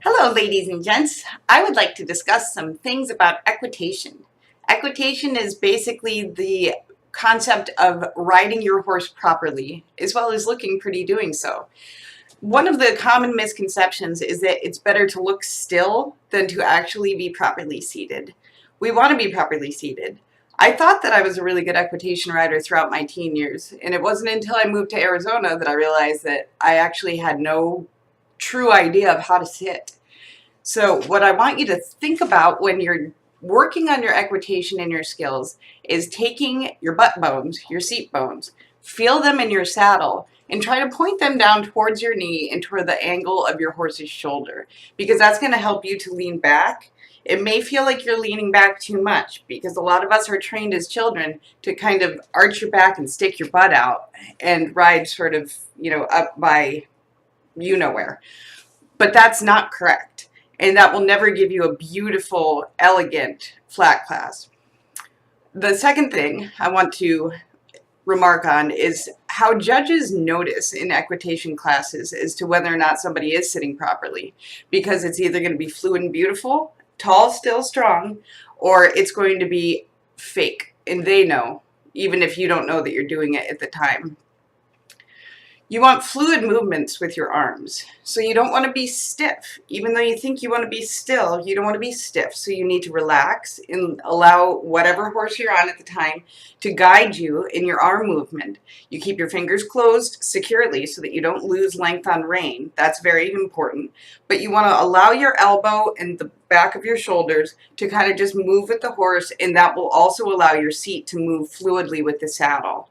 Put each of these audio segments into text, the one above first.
Hello, ladies and gents. I would like to discuss some things about equitation. Equitation is basically the concept of riding your horse properly, as well as looking pretty doing so. One of the common misconceptions is that it's better to look still than to actually be properly seated. We want to be properly seated. I thought that I was a really good equitation rider throughout my teen years, and it wasn't until I moved to Arizona that I realized that I actually had no true idea of how to sit. So what I want you to think about when you're working on your equitation and your skills is taking your butt bones, your seat bones, feel them in your saddle, and try to point them down towards your knee and toward the angle of your horse's shoulder, because that's going to help you to lean back. It may feel like you're leaning back too much because a lot of us are trained as children to kind of arch your back and stick your butt out and ride sort of, up by where. But that's not correct. And that will never give you a beautiful, elegant flat class. The second thing I want to remark on is how judges notice in equitation classes as to whether or not somebody is sitting properly, because it's either going to be fluid and beautiful, tall, still, strong, or it's going to be fake, and they know, even if you don't know that you're doing it at the time. You want fluid movements with your arms, so you don't want to be stiff. Even though you think you want to be still, you don't want to be stiff, so you need to relax and allow whatever horse you're on at the time to guide you in your arm movement. You keep your fingers closed securely so that you don't lose length on rein. That's very important. But you want to allow your elbow and the back of your shoulders to kind of just move with the horse, and that will also allow your seat to move fluidly with the saddle.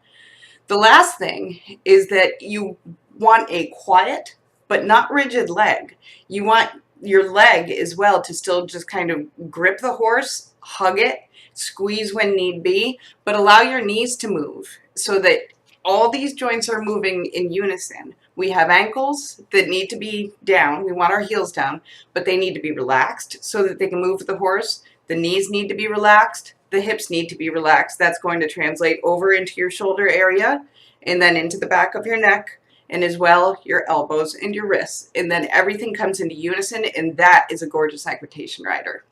The last thing is that you want a quiet but not rigid leg. You want your leg as well to still just kind of grip the horse, hug it, squeeze when need be, but allow your knees to move so that all these joints are moving in unison. We have ankles that need to be down. We want our heels down, but they need to be relaxed so that they can move with the horse. The knees need to be relaxed. The hips need to be relaxed. That's going to translate over into your shoulder area and then into the back of your neck, and as well your elbows and your wrists. And then everything comes into unison, and that is a gorgeous equitation rider.